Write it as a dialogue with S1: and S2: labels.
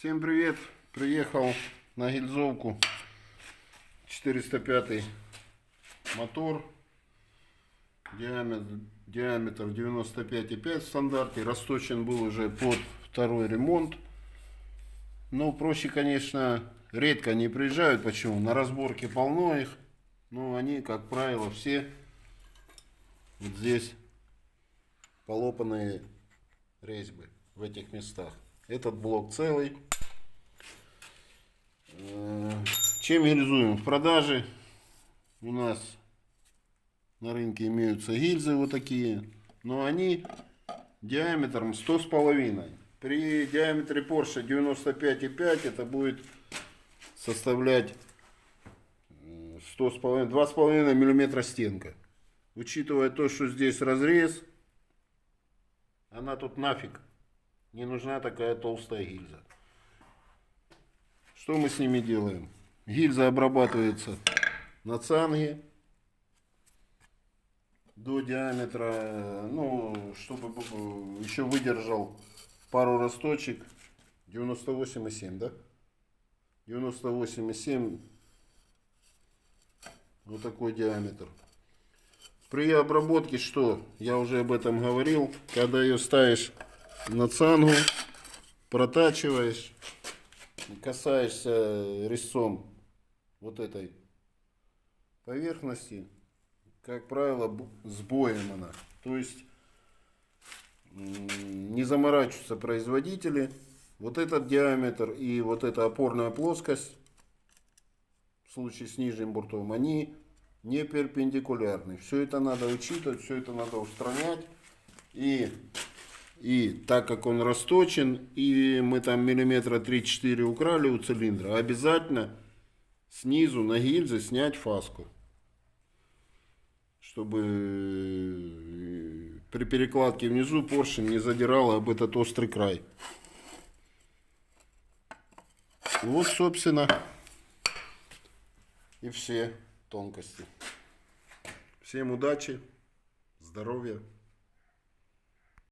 S1: Всем привет! Приехал на гильзовку 405 мотор, диаметр 95,5 в стандарте, расточен был уже под второй ремонт. Но проще, конечно, редко они приезжают. Почему? На разборке полно их, но они, как правило, все вот здесь полопанные резьбы в этих местах. Этот блок целый. Чем гильзуем? В продаже у нас на рынке имеются гильзы вот такие, но они диаметром 100,5. При диаметре Porsche 95,5 это будет составлять 100,5, 2,5 мм стенка. Учитывая то, что здесь разрез, она тут нафиг не нужна, такая толстая гильза. Что мы с ними делаем? Гильза обрабатывается на цанге до диаметра, ну, чтобы еще выдержал пару росточек. 98,7, да? 98,7, вот такой диаметр. При обработке что? Я уже об этом говорил. Когда ее ставишь на цангу, протачиваешь, касаешься резцом вот этой поверхности, как правило, с боем она. То есть не заморачиваются производители. Вот этот диаметр и вот эта опорная плоскость, в случае с нижним бортом, они не перпендикулярны. Все это надо учитывать, все это надо устранять. И так как он расточен, и мы там миллиметра 3-4 украли у цилиндра, обязательно снизу на гильзе снять фаску, чтобы при перекладке внизу поршень не задирала об этот острый край. Вот, собственно, и все тонкости. Всем удачи, здоровья.